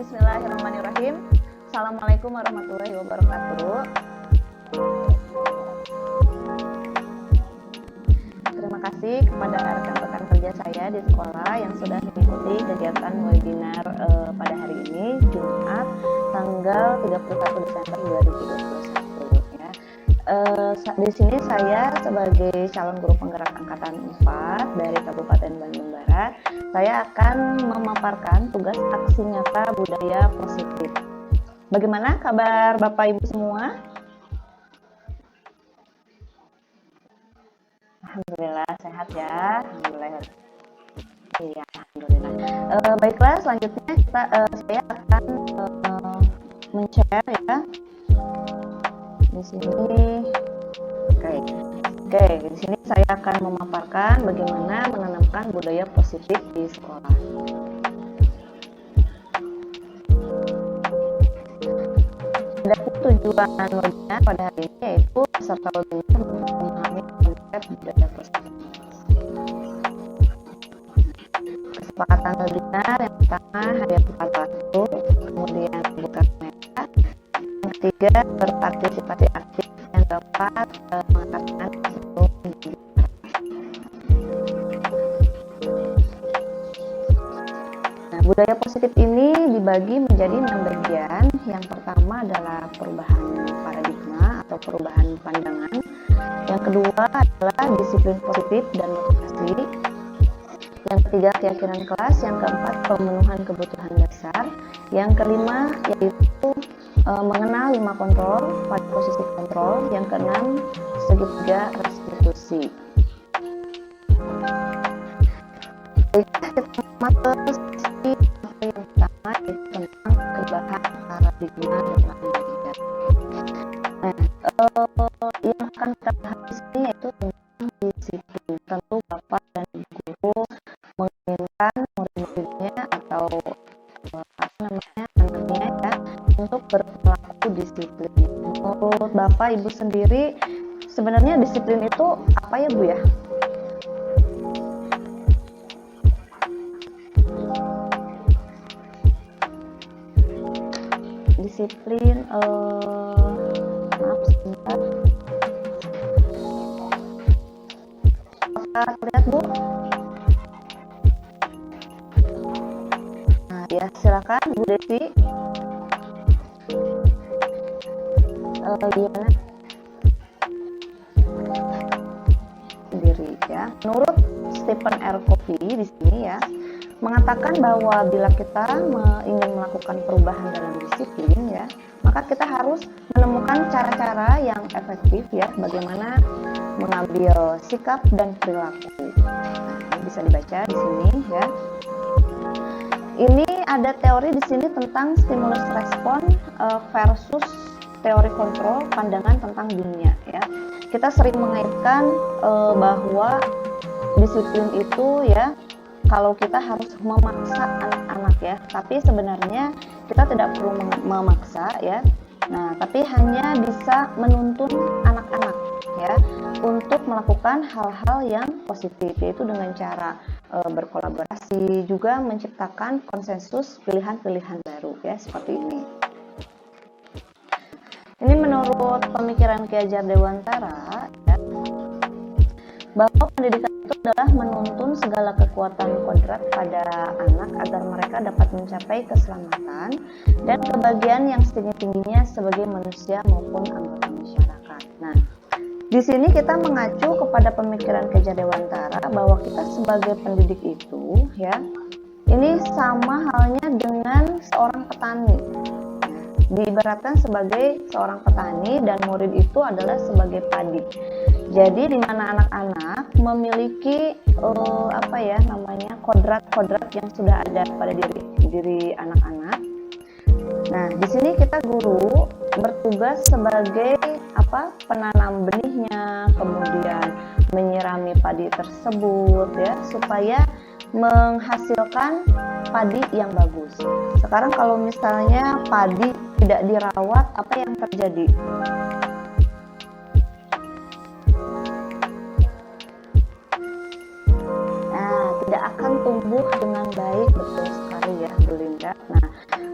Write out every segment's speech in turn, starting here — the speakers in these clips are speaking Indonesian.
Bismillahirrahmanirrahim. Assalamualaikum warahmatullahi wabarakatuh. Terima kasih kepada rekan-rekan kerja saya di sekolah yang sudah mengikuti kegiatan webinar pada hari ini, Jumat, tanggal 31 Desember 2021. Ya. Di sini saya sebagai calon guru penggerak angkatan 4 dari Kabupaten Bandung Barat, saya akan memaparkan tugas aksi nyata budaya positif. Bagaimana kabar Bapak Ibu semua? Alhamdulillah sehat ya. Alhamdulillah. Iya, alhamdulillah. Baiklah, selanjutnya saya akan men-share ya. Di sini. Oke, di sini saya akan memaparkan bagaimana menanamkan budaya positif di sekolah. Adapun tujuan webinar pada hari ini yaitu peserta webinar memahami konsep budaya positif. Kesepakatan webinar yang pertama hadiah tepat waktu, kemudian buka kamera, yang ketiga berpartisipasi aktif, yang keempat mengatakan sebelum. Budaya positif ini dibagi menjadi 6 bagian. Yang pertama adalah perubahan paradigma atau perubahan pandangan. Yang kedua adalah disiplin positif dan motivasi. Yang ketiga keyakinan kelas. Yang keempat pemenuhan kebutuhan dasar. Yang kelima yaitu mengenal 5 kontrol pada posisi kontrol. Yang keenam segitiga restitusi. Kita masuk yang pertama yaitu tentang perubahan paradigma dalam pendidikan. Yang akan kita bahas di sini yaitu tentang disiplin. Tentu Bapak dan Guru menginginkan murid-muridnya atau anaknya ya untuk berperilaku disiplin. Menurut Bapak Ibu sendiri, sebenarnya disiplin itu apa ya Bu ya? Disiplin, maaf sebentar. Apakah terlihat Bu? Nah ya silakan Bu Desi. Gimana? Sendiri ya. Menurut Stephen R. Covey di sini ya, mengatakan bahwa bila kita ingin melakukan perubahan dalam disiplin ya, maka kita harus menemukan cara-cara yang efektif ya, bagaimana mengambil sikap dan perilaku. Nah, bisa dibaca di sini ya. Ini ada teori di sini tentang stimulus respon versus teori kontrol pandangan tentang dunia ya. Kita sering mengaitkan bahwa disiplin itu ya, kalau kita harus memaksa anak-anak ya, tapi sebenarnya kita tidak perlu memaksa ya. Nah, tapi hanya bisa menuntun anak-anak ya untuk melakukan hal-hal yang positif, yaitu dengan cara berkolaborasi, juga menciptakan konsensus pilihan-pilihan baru ya, seperti ini. Ini menurut pemikiran Ki Hajar Dewantara ya, bahwa pendidikan itu adalah menuntun segala kekuatan kodrat pada anak agar mereka dapat mencapai keselamatan dan kebahagiaan yang setinggi-tingginya sebagai manusia maupun anggota masyarakat. Nah, di sini kita mengacu kepada pemikiran Ki Hajar Dewantara bahwa kita sebagai pendidik itu ya, ini sama halnya dengan seorang petani. Diibaratkan sebagai seorang petani dan murid itu adalah sebagai padi. Jadi di mana anak-anak memiliki kodrat-kodrat yang sudah ada pada diri anak-anak. Nah, di sini kita guru bertugas sebagai penanam benihnya, kemudian menyirami padi tersebut ya, supaya menghasilkan padi yang bagus. Sekarang kalau misalnya padi tidak dirawat, apa yang terjadi? Nah, tidak akan tumbuh dengan baik, betul sekali. hari ya Bu Linda. Nah,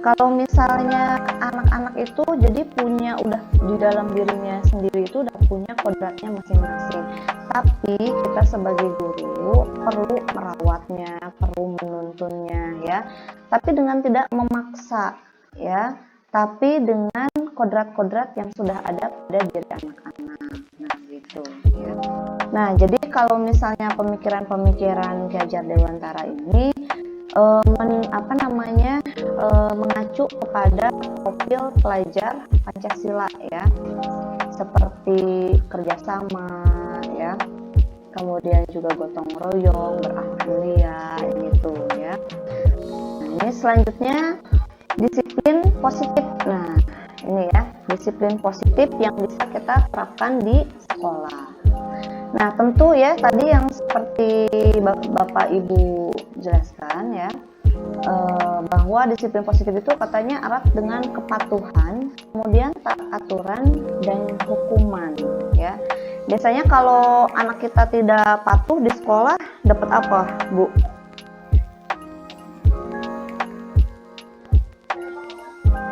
kalau misalnya anak-anak itu jadi punya udah di dalam dirinya sendiri itu udah punya kodratnya masing-masing. Tapi kita sebagai guru perlu merawatnya, perlu menuntunnya ya. Tapi dengan tidak memaksa ya, tapi dengan kodrat-kodrat yang sudah ada pada diri anak-anak. Nah, gitu ya. Nah, jadi kalau misalnya pemikiran-pemikiran Ki Hajar Dewantara ini mengacu kepada profil pelajar Pancasila ya, seperti kerjasama ya, kemudian juga gotong royong, berakhlak mulia gitu ya. Nah, ini selanjutnya disiplin positif. Nah, ini ya, disiplin positif yang bisa kita terapkan di sekolah. Nah, tentu ya tadi yang seperti Bapak Ibu jelaskan ya, bahwa disiplin positif itu katanya erat dengan kepatuhan, kemudian taat aturan dan hukuman ya. Biasanya kalau anak kita tidak patuh di sekolah dapat apa, Bu?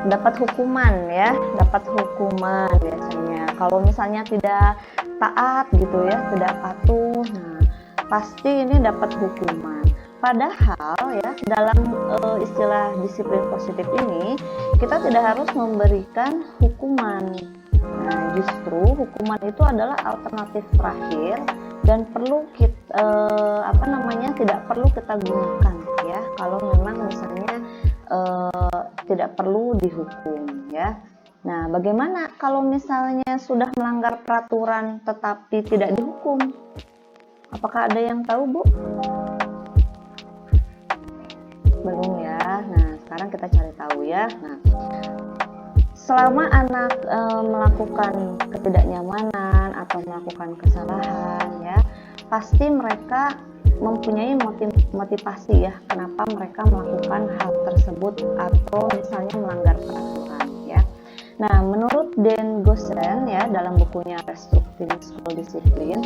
Dapat hukuman ya, dapat hukuman biasanya. Kalau misalnya tidak taat gitu ya, tidak patuh, nah pasti ini dapat hukuman. Padahal ya dalam istilah disiplin positif ini kita tidak harus memberikan hukuman. Nah, justru hukuman itu adalah alternatif terakhir dan perlu kita tidak perlu kita gunakan ya kalau memang misalnya tidak perlu dihukum ya. Nah, bagaimana kalau misalnya sudah melanggar peraturan tetapi tidak dihukum? Apakah ada yang tahu, Bu? Belum ya. Nah, sekarang kita cari tahu ya. Nah, selama anak melakukan ketidaknyamanan atau melakukan kesalahan ya, pasti mereka mempunyai motivasi ya kenapa mereka melakukan hal tersebut atau misalnya melanggar peraturan ya. Nah, menurut Dan Gosen ya dalam bukunya Restructuring School Discipline,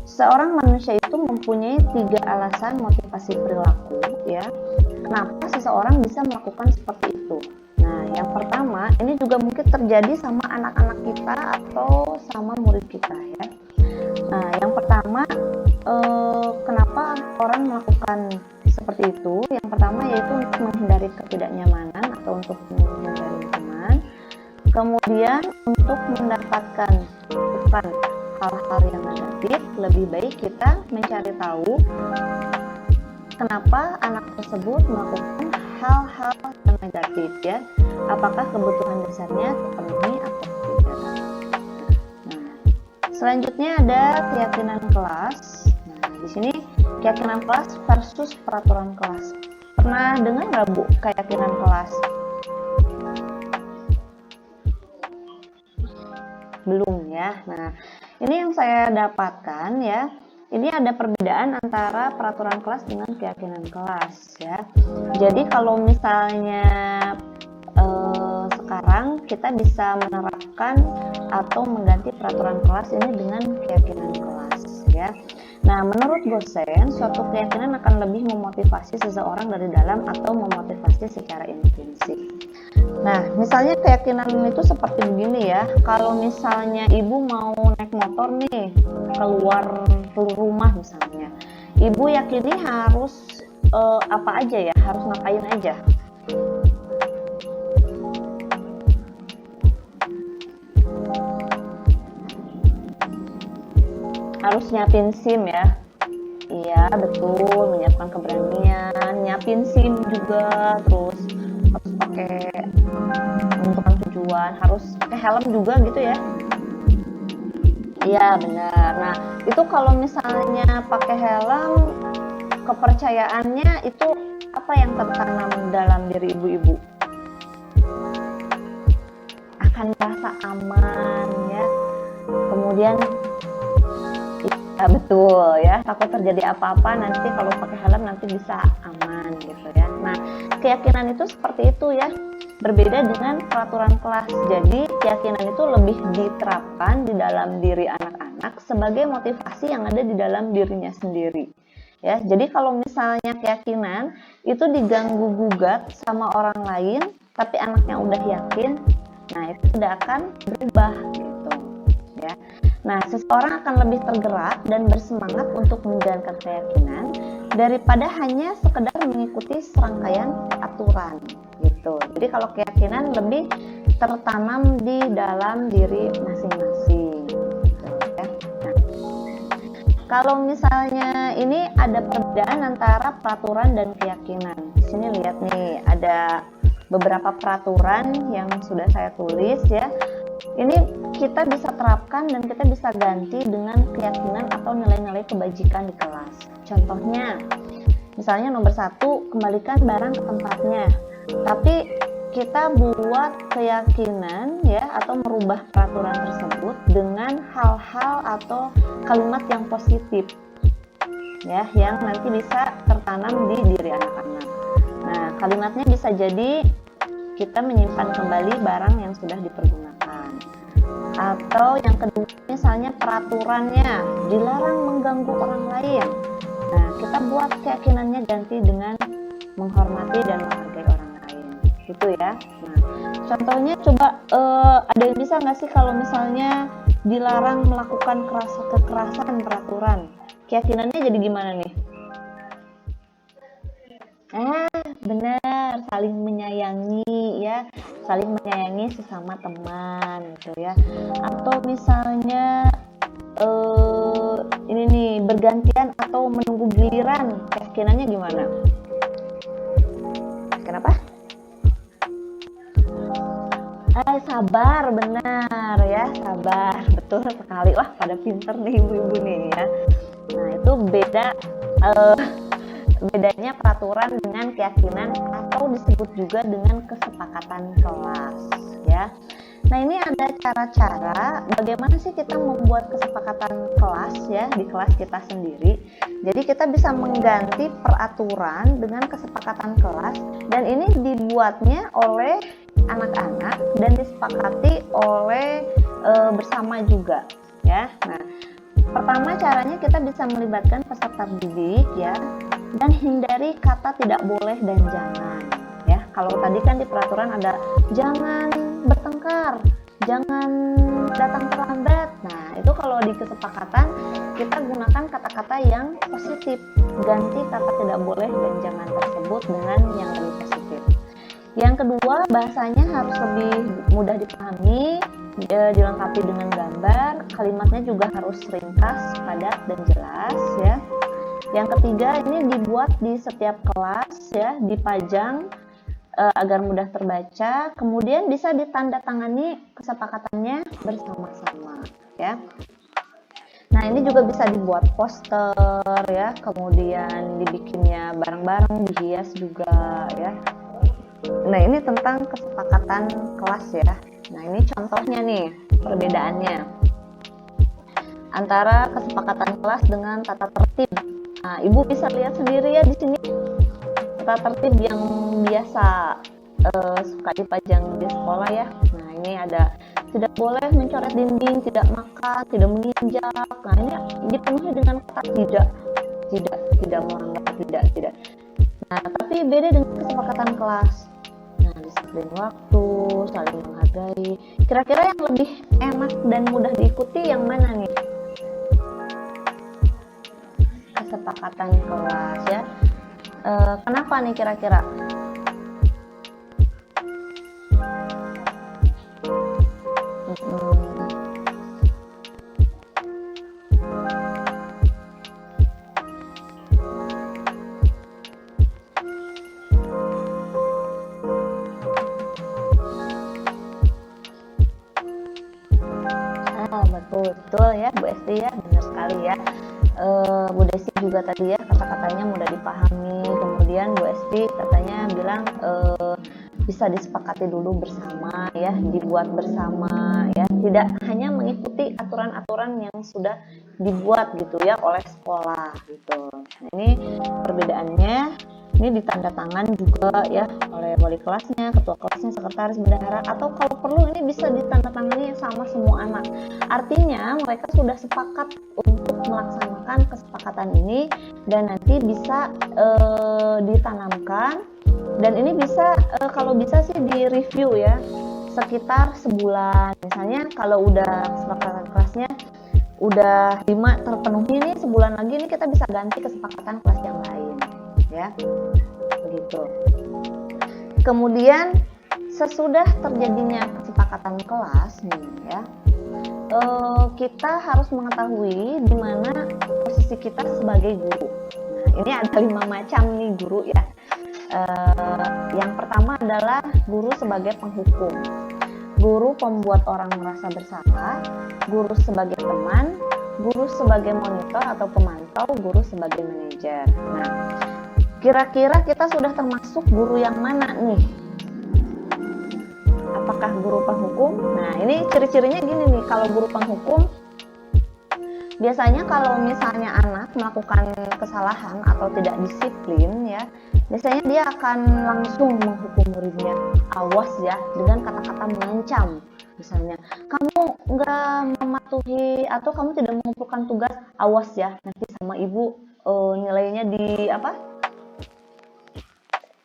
seorang manusia itu mempunyai 3 alasan motivasi perilaku ya. Kenapa seseorang bisa melakukan seperti itu? Nah, yang pertama, ini juga mungkin terjadi sama anak-anak kita atau sama murid kita ya. Nah, yang pertama, kenapa orang melakukan seperti itu? Yang pertama yaitu untuk menghindari ketidaknyamanan atau untuk menghindari hukuman. Kemudian untuk mendapatkan bukan hal-hal yang negatif, lebih baik kita mencari tahu kenapa anak tersebut melakukan hal-hal yang negatif ya. Apakah kebutuhan dasarnya terpenuhi atau tidak. Nah, selanjutnya ada keyakinan kelas. Nah, di sini keyakinan kelas versus peraturan kelas. Pernah dengar nggak, Bu, keyakinan kelas? Belum ya. Nah, ini yang saya dapatkan ya. Ini ada perbedaan antara peraturan kelas dengan keyakinan kelas ya. Jadi kalau misalnya sekarang kita bisa menerapkan atau mengganti peraturan kelas ini dengan keyakinan kelas ya. Nah, menurut Gosen, suatu keyakinan akan lebih memotivasi seseorang dari dalam atau memotivasi secara intrinsik. Nah, misalnya keyakinan itu seperti begini ya. Kalau misalnya ibu mau naik motor nih, keluar rumah misalnya. Ibu yakini harus apa aja ya, harus ngapain aja. Harus nyiapin SIM ya. Iya, betul, menyiapkan keberanian, nyiapin SIM juga, terus harus pakai menentukan tujuan, harus pakai helm juga gitu ya. Iya, benar. Nah, itu kalau misalnya pakai helm, kepercayaannya itu apa yang tertanam dalam diri ibu-ibu? Akan merasa aman ya. Kemudian ya, betul ya, takut terjadi apa-apa nanti kalau pakai helm nanti bisa aman gitu ya. Nah, keyakinan itu seperti itu ya, berbeda dengan peraturan kelas. Jadi keyakinan itu lebih diterapkan di dalam diri anak-anak sebagai motivasi yang ada di dalam dirinya sendiri. Ya, jadi kalau misalnya keyakinan itu diganggu gugat sama orang lain, tapi anaknya udah yakin, nah itu tidak akan berubah gitu, ya. Nah, seseorang akan lebih tergerak dan bersemangat untuk menjalankan keyakinan daripada hanya sekedar mengikuti serangkaian aturan gitu. Jadi kalau keyakinan lebih tertanam di dalam diri masing-masing. Gitu, ya. Nah, kalau misalnya ini ada perbedaan antara peraturan dan keyakinan. Di sini lihat nih, ada beberapa peraturan yang sudah saya tulis ya. Ini kita bisa terapkan dan kita bisa ganti dengan keyakinan atau nilai-nilai kebajikan di kelas. Contohnya, misalnya nomor 1, kembalikan barang ke tempatnya. Tapi kita buat keyakinan ya, atau merubah peraturan tersebut dengan hal-hal atau kalimat yang positif ya, yang nanti bisa tertanam di diri anak-anak. Nah, kalimatnya bisa jadi kita menyimpan kembali barang yang sudah dipergunakan, atau yang kedua misalnya peraturannya dilarang mengganggu orang lain. Nah, kita buat keyakinannya ganti dengan menghormati dan menghargai orang lain gitu ya. Nah, contohnya coba ada yang bisa nggak sih kalau misalnya dilarang melakukan kekerasan peraturan, keyakinannya jadi gimana nih? Benar, saling menyayangi ya, saling menyayangi sesama teman gitu ya. Atau misalnya ini nih, bergantian atau menunggu giliran, keyakinannya gimana? Kenapa? Sabar, benar ya, sabar, betul sekali. Wah, pada pinter nih ibu-ibu nih ya. Nah, itu bedanya peraturan dengan keyakinan, atau disebut juga dengan kesepakatan kelas ya. Nah, ini ada cara-cara bagaimana sih kita membuat kesepakatan kelas ya di kelas kita sendiri. Jadi kita bisa mengganti peraturan dengan kesepakatan kelas, dan ini dibuatnya oleh anak-anak dan disepakati oleh bersama juga ya. Nah, pertama caranya kita bisa melibatkan peserta didik ya, dan hindari kata tidak boleh dan jangan ya. Kalau tadi kan di peraturan ada jangan bertengkar, jangan datang terlambat. Nah, itu kalau di kesepakatan kita gunakan kata-kata yang positif, ganti kata tidak boleh dan jangan tersebut dengan yang lebih positif. Yang kedua, bahasanya harus lebih mudah dipahami, dilengkapi dengan gambar, kalimatnya juga harus ringkas, padat, dan jelas ya. Yang ketiga, ini dibuat di setiap kelas ya, dipajang agar mudah terbaca, kemudian bisa ditandatangani kesepakatannya bersama-sama ya. Nah, ini juga bisa dibuat poster ya, kemudian dibikinnya bareng-bareng, dihias juga ya. Nah, ini tentang kesepakatan kelas ya. Nah, ini contohnya nih perbedaannya antara kesepakatan kelas dengan tata tertib. Nah, ibu bisa lihat sendiri ya di sini tata tertib yang biasa suka dipajang di sekolah ya. Nah, ini ada tidak boleh mencoret dinding, tidak makan, tidak menginjak. Nah, ini dipenuhi dengan kata tidak melanggar, tidak. Nah, tapi beda dengan kesepakatan kelas. Nah, disiplin waktu, saling menghargai. Kira-kira yang lebih enak dan mudah diikuti yang mana nih? Kesepakatan kelas ya. Kenapa nih kira-kira? Betul ya Bu Esti ya, benar sekali ya. Bu Desi juga tadi ya, kata-katanya mudah dipahami. Kemudian Bu Esti katanya bilang bisa disepakati dulu bersama ya, dibuat bersama ya, tidak hanya mengikuti aturan-aturan yang sudah dibuat gitu ya oleh sekolah gitu. Nah, ini perbedaannya. Ini ditandatangan juga ya oleh wali kelasnya, ketua kelasnya, sekretaris, bendahara, atau kalau perlu ini bisa ditandatangani sama semua anak. Artinya mereka sudah sepakat untuk melaksanakan kesepakatan ini dan nanti bisa ditanamkan, dan ini bisa kalau bisa sih di review ya sekitar sebulan. Misalnya kalau udah kesepakatan kelasnya udah 5 terpenuhi nih, sebulan lagi nih kita bisa ganti kesepakatan kelas yang lain ya, begitu. Kemudian sesudah terjadinya kesepakatan kelas nih ya, kita harus mengetahui di mana posisi kita sebagai guru. Nah, ini ada 5 macam nih guru ya. Yang pertama adalah guru sebagai penghukum, guru pembuat orang merasa bersalah, guru sebagai teman, guru sebagai monitor atau pemantau, guru sebagai manajer. Nah, kira-kira kita sudah termasuk guru yang mana nih? Apakah guru penghukum? Nah, ini ciri-cirinya gini nih, kalau guru penghukum biasanya kalau misalnya anak melakukan kesalahan atau tidak disiplin ya, biasanya dia akan langsung menghukum muridnya. Awas ya, dengan kata-kata mengancam. Misalnya, kamu nggak mematuhi atau kamu tidak mengumpulkan tugas, awas ya, nanti sama ibu nilainya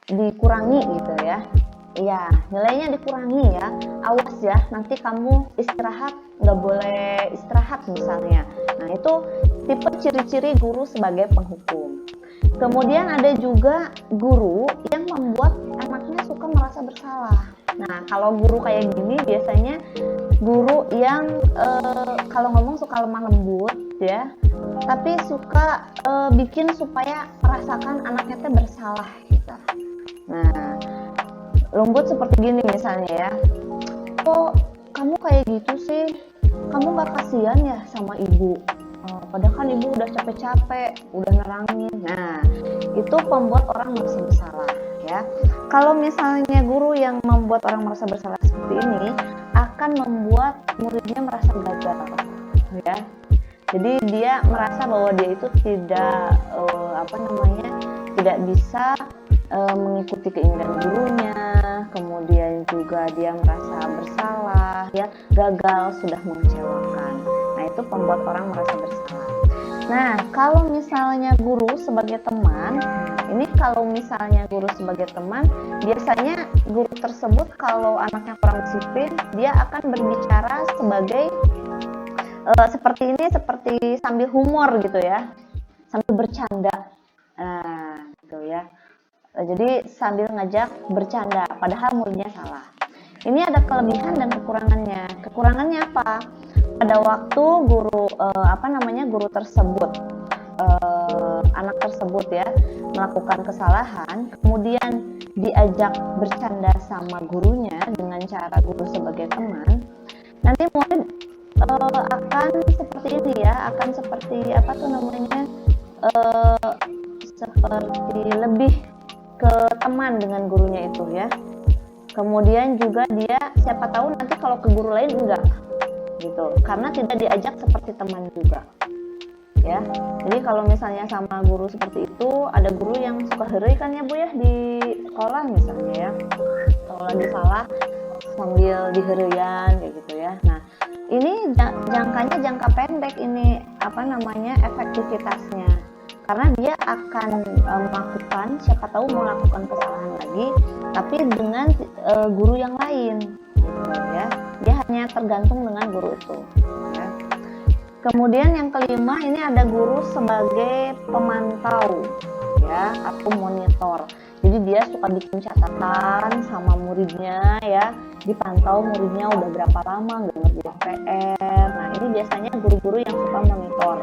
dikurangi gitu ya. Iya, nilainya dikurangi ya. Awas ya, nanti kamu istirahat, nggak boleh istirahat misalnya. Nah, itu tipe ciri-ciri guru sebagai penghukum. Kemudian ada juga guru yang membuat anaknya suka merasa bersalah. Nah, kalau guru kayak gini biasanya guru yang kalau ngomong suka lemah lembut ya, tapi suka bikin supaya merasakan anaknya teh bersalah gitu. Nah, lembut seperti gini misalnya ya, kok kamu kayak gitu sih, kamu gak kasihan ya sama ibu, padahal kan ibu udah capek-capek, udah nerangin. Nah, itu membuat orang merasa bersalah ya. Kalau misalnya guru yang membuat orang merasa bersalah seperti ini akan membuat muridnya merasa gagal ya. Jadi dia merasa bahwa dia itu tidak tidak bisa mengikuti keinginan gurunya, kemudian juga dia merasa bersalah ya, gagal, sudah mengecewakan. Nah, itu membuat orang merasa bersalah. Nah, kalau misalnya guru sebagai teman, ini kalau misalnya guru sebagai teman, biasanya guru tersebut kalau anaknya kurang disiplin, dia akan berbicara sebagai seperti sambil humor gitu ya, sambil bercanda. Nah, gitu ya. Jadi sambil ngajak bercanda, padahal muridnya salah. Ini ada kelebihan dan kekurangannya. Kekurangannya apa? Pada waktu guru guru tersebut, anak tersebut ya melakukan kesalahan, kemudian diajak bercanda sama gurunya dengan cara guru sebagai teman, nanti murid akan seperti ini ya, akan seperti seperti lebih ke teman dengan gurunya itu ya. Kemudian juga dia siapa tahu nanti kalau ke guru lain enggak gitu, karena tidak diajak seperti teman juga ya. Jadi kalau misalnya sama guru seperti itu, ada guru yang suka heureuy kan ya Bu ya di sekolah misalnya ya, kalau lagi salah sambil diheureuyan kayak gitu ya. Nah, ini jangka pendek ini efektivitasnya, karena dia akan melakukan, siapa tahu melakukan kesalahan lagi tapi dengan guru yang lain gitu ya. Dia hanya tergantung dengan guru itu ya. Kemudian yang kelima, ini ada guru sebagai pemantau ya, atau monitor. Jadi dia suka bikin catatan sama muridnya ya, dipantau muridnya udah berapa lama nggak ngerjain PR. Nah, ini biasanya guru-guru yang suka monitor.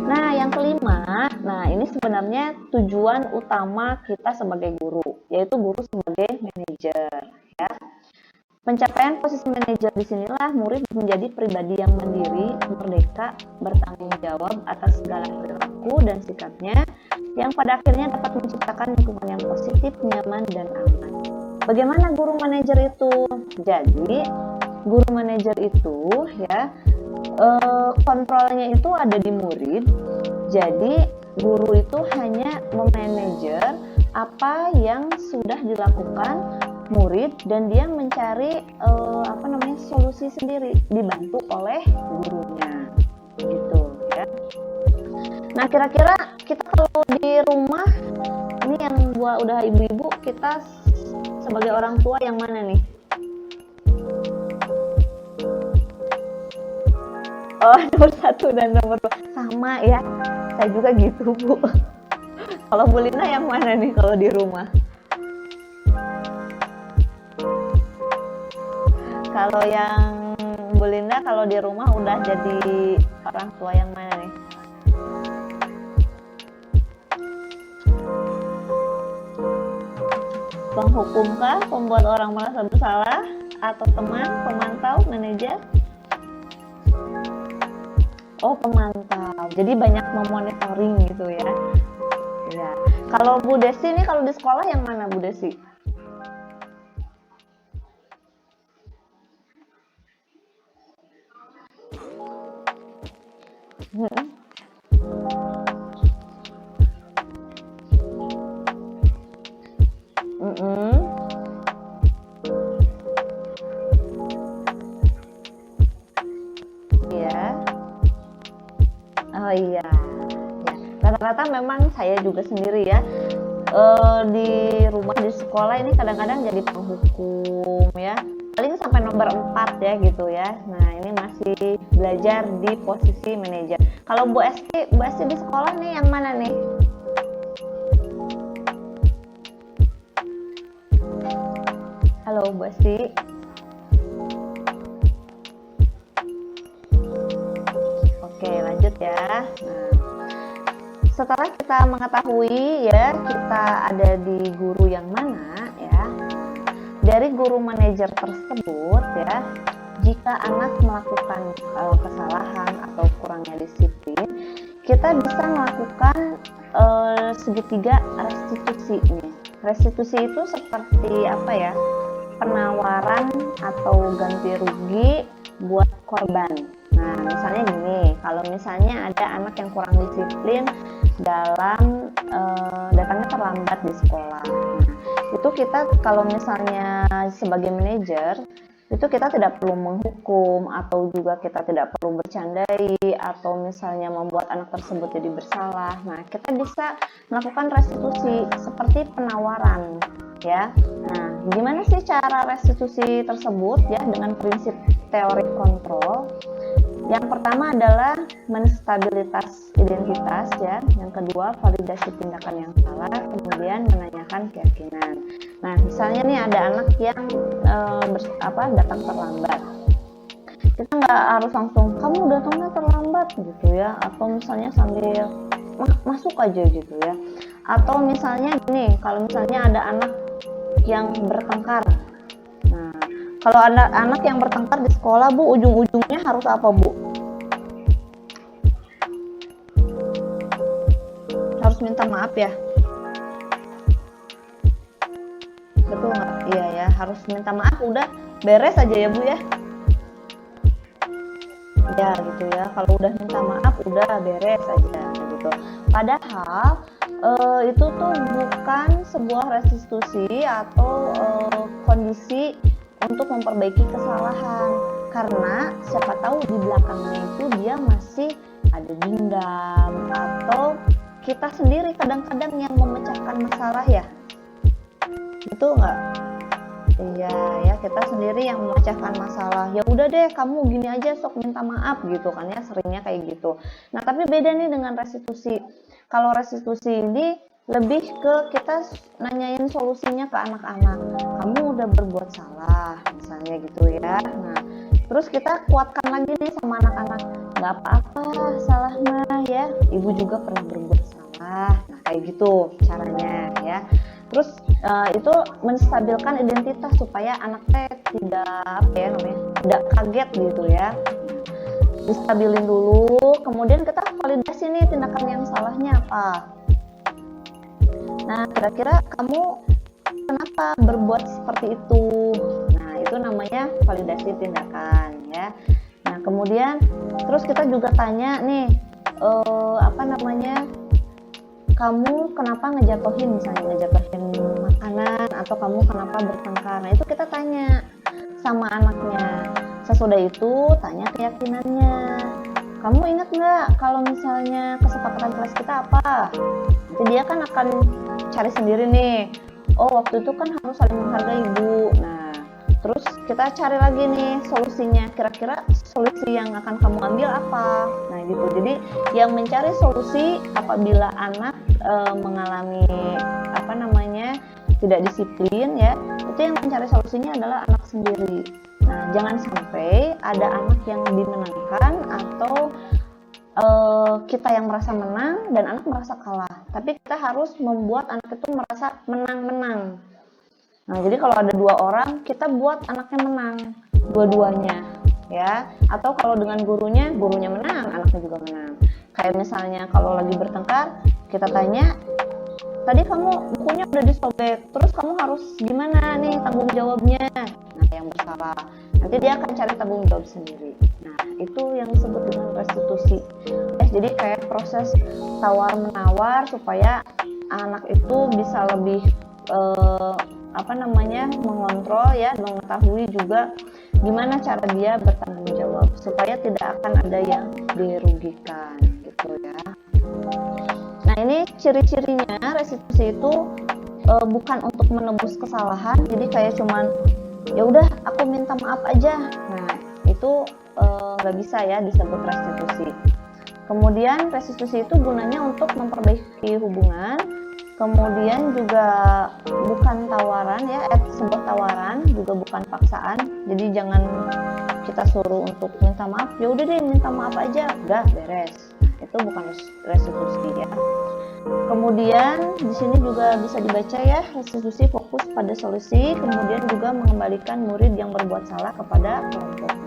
Nah, yang kelima, ini sebenarnya tujuan utama kita sebagai guru, yaitu guru sebagai manajer ya. Pencapaian posisi manajer disinilah murid menjadi pribadi yang mandiri, merdeka, bertanggung jawab atas segala perilaku dan sikapnya, yang pada akhirnya dapat menciptakan lingkungan yang positif, nyaman, dan aman. Bagaimana guru manajer itu? Jadi, guru manajer itu ya, kontrolnya itu ada di murid. Jadi guru itu hanya memanajer apa yang sudah dilakukan murid dan dia mencari solusi sendiri, dibantu oleh gurunya gitu ya. Nah, kira-kira kita kalau di rumah, ini yang udah ibu-ibu, kita sebagai orang tua yang mana nih? Oh, nomor satu dan nomor dua sama ya. Saya juga gitu, Bu. Kalau Bu Lina yang mana nih kalau di rumah? Kalau yang Bu Linda kalau di rumah udah jadi orang tua yang mana nih? Penghukumkah, pembuat orang merasa bersalah, atau teman, pemantau, manajer? Oh, pemantau. Jadi banyak memonitoring gitu ya. Ya. Kalau Bu Desi nih kalau di sekolah yang mana Bu Desi? Hmm. Mm-mm. Iya. Oh iya. Ya. Rata-rata memang saya juga sendiri ya. Di rumah di sekolah ini kadang-kadang jadi penghukum ya, paling sampai nomor 4 ya gitu ya. Nah ini masih belajar di posisi manajer. Kalau Bu Esti di sekolah nih yang mana nih? Halo Bu Esti. Oke lanjut ya. Nah, setelah kita mengetahui ya kita ada di guru yang mana ya, dari guru manajer tersebut ya, jika anak melakukan kesalahan atau kurangnya disiplin, kita bisa melakukan segitiga restitusi nih. Restitusi itu seperti apa ya? Penawaran atau ganti rugi buat korban. Nah, misalnya gini, kalau misalnya ada anak yang kurang disiplin dalam datangnya terlambat di sekolah. Nah, itu kita kalau misalnya sebagai manajer itu kita tidak perlu menghukum atau juga kita tidak perlu bercandai atau misalnya membuat anak tersebut jadi bersalah. Nah, kita bisa melakukan restitusi seperti penawaran ya. Nah, gimana sih cara restitusi tersebut ya dengan prinsip teori kontrol? Yang pertama adalah menstabilitas identitas ya, yang kedua validasi tindakan yang salah, kemudian menanyakan keyakinan. Nah, misalnya nih ada anak yang datang terlambat, kita nggak harus langsung kamu datangnya terlambat gitu ya, atau misalnya sambil masuk aja gitu ya, atau misalnya gini, kalau misalnya ada anak yang bertengkar. Nah, kalau ada anak yang bertengkar di sekolah, Bu, ujung-ujungnya harus apa, Bu? Harus minta maaf ya? Betul nggak? Iya ya, harus minta maaf, udah beres aja ya, Bu ya? Ya gitu ya, kalau udah minta maaf, udah beres aja gitu. Padahal itu tuh bukan sebuah restitusi atau kondisi untuk memperbaiki kesalahan, karena siapa tahu di belakangnya itu dia masih ada dendam atau kita sendiri kadang-kadang yang memecahkan masalah ya, betul nggak? Iya ya, kita sendiri yang memecahkan masalah. Ya udah deh, kamu gini aja sok minta maaf gitu kan ya, seringnya kayak gitu. Nah tapi beda nih dengan restitusi. Kalau restitusi ini lebih ke kita nanyain solusinya ke anak-anak. Kamu udah berbuat salah misalnya gitu ya. Nah terus kita kuatkan lagi nih sama anak-anak, nggak apa-apa salah mah ya, ibu juga pernah berbuat salah. Nah kayak gitu caranya ya. Terus itu menstabilkan identitas supaya anaknya tidak kaget gitu ya. Distabilin dulu, kemudian kita validasi nih tindakan yang salahnya apa. Nah, kira-kira kamu kenapa berbuat seperti itu? Nah, itu namanya validasi tindakan ya. Nah, kemudian terus kita juga tanya nih kamu kenapa ngejatuhin makanan, atau kamu kenapa bertengkar. Nah itu kita tanya sama anaknya. Sesudah itu tanya keyakinannya, kamu ingat nggak kalau misalnya kesepakatan kelas kita apa? Nanti dia kan akan cari sendiri nih. Oh, waktu itu kan harus saling menghargai, Bu. Nah, terus kita cari lagi nih solusinya. Kira-kira solusi yang akan kamu ambil apa? Nah, gitu. Jadi yang mencari solusi apabila anak mengalami tidak disiplin ya, itu yang mencari solusinya adalah anak sendiri. Nah, jangan sampai ada anak yang dimenangkan atau kita yang merasa menang dan anak merasa kalah. Tapi kita harus membuat anak itu merasa menang-menang. Nah, jadi kalau ada 2 orang, kita buat anaknya menang dua-duanya ya. Atau kalau dengan gurunya menang, anaknya juga menang. Kayak misalnya kalau lagi bertengkar, kita tanya, tadi kamu bukunya udah disobek, terus kamu harus gimana nih tanggung jawabnya? Nah, yang bersalah nanti dia akan cari tanggung jawab sendiri. Nah, itu yang disebut dengan restitusi. Jadi kayak proses tawar menawar supaya anak itu bisa lebih mengontrol ya, mengetahui juga gimana cara dia bertanggung jawab supaya tidak akan ada yang dirugikan gitu ya. Nah, ini ciri-cirinya restitusi itu bukan untuk menebus kesalahan, jadi kayak cuman ya udah aku minta maaf aja. Nah, itu nggak bisa ya disebut restitusi. Kemudian restitusi itu gunanya untuk memperbaiki hubungan. Kemudian juga bukan tawaran ya, sebuah tawaran juga bukan paksaan. Jadi jangan kita suruh untuk minta maaf, ya udah deh minta maaf aja, enggak beres. Nah, itu bukan restitusi ya. Kemudian di sini juga bisa dibaca ya, restitusi fokus pada solusi, kemudian juga mengembalikan murid yang berbuat salah kepada kelompoknya.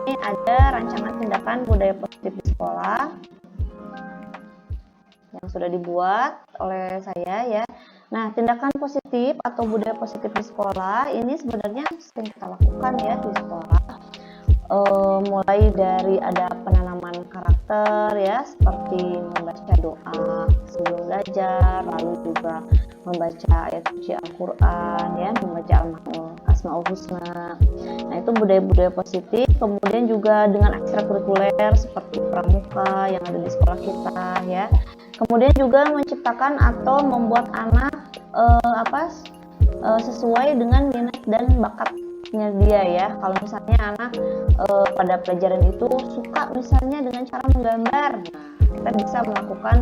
Ini ada rancangan tindakan budaya positif di sekolah yang sudah dibuat oleh saya ya. Nah, tindakan positif atau budaya positif di sekolah ini sebenarnya sering kita lakukan ya di sekolah. Mulai dari ada penanaman karakter ya, seperti membaca doa sebelum belajar, lalu juga membaca ayat suci Al-Quran ya, membaca Asmaul Husna. Nah, itu budaya-budaya positif. Kemudian juga dengan ekstrakurikuler seperti pramuka yang ada di sekolah kita ya. Kemudian juga menciptakan atau membuat anak sesuai dengan minat dan bakatnya dia ya. Kalau misalnya anak pada pelajaran itu suka misalnya dengan cara menggambar, nah kita bisa melakukan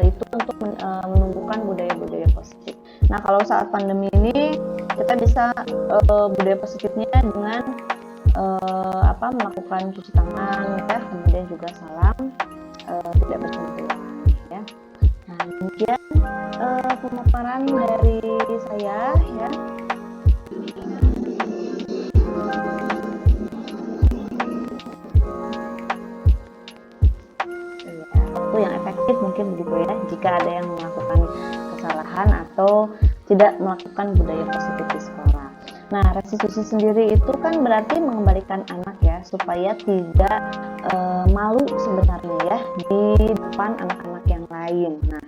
itu untuk menumbuhkan budaya-budaya positif. Nah, kalau saat pandemi ini kita bisa budaya positifnya dengan melakukan cuci tangan ya, kemudian juga salam tidak bersentuhan ya. Nah, demikian pemaparan dari saya ya. Waktu yang efektif mungkin begitu ya, jika ada yang melakukan kesalahan atau tidak melakukan budaya positif di sekolah. Nah, restitusi sendiri itu kan berarti mengembalikan anak ya, supaya tidak malu sebenarnya ya di depan anak-anak yang lain. Nah,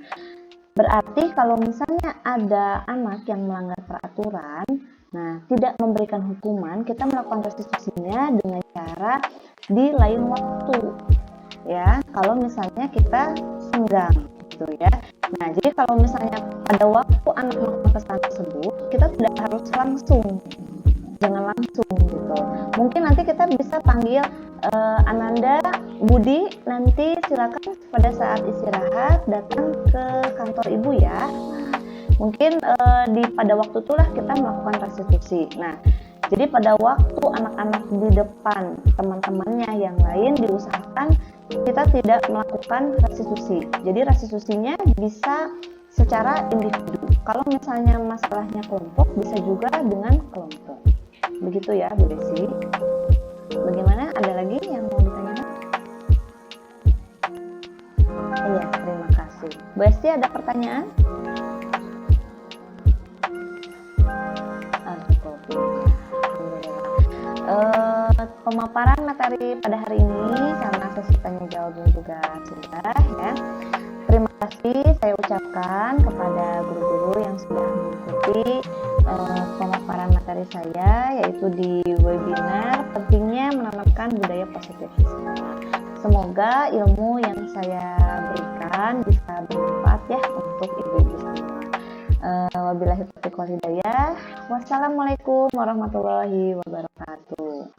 berarti kalau misalnya ada anak yang melanggar peraturan, nah tidak memberikan hukuman, kita melakukan restitusinya dengan cara di lain waktu ya, kalau misalnya kita senggang gitu ya. Nah, jadi kalau misalnya pada waktu anak melakukan kesalahan tersebut, kita tidak harus langsung, jangan langsung gitu. Mungkin nanti kita bisa panggil Ananda, Budi, nanti silakan pada saat istirahat datang ke kantor ibu ya. Nah, mungkin pada waktu itulah kita melakukan restitusi. Nah, jadi pada waktu anak-anak di depan teman-temannya yang lain diusahakan kita tidak melakukan restitusi. Jadi restitusinya bisa secara individu. Kalau misalnya masalahnya kelompok, bisa juga dengan kelompok. Begitu ya, Bu Desi. Bagaimana? Ada lagi yang mau ditanyakan? Iya, terima kasih. Bu Esti, ada pertanyaan? Pemaparan materi pada hari ini karena sesi tanya jawabnya juga sudah ya. Terima kasih saya ucapkan kepada guru-guru yang sudah mengikuti dari pemaparan materi saya, yaitu di webinar pentingnya menanamkan budaya positif di sekolah. Semoga ilmu yang saya berikan bisa bermanfaat ya untuk ibu-ibu semua. Wabillahi taufiq wal hidayah. Wassalamualaikum warahmatullahi wabarakatuh.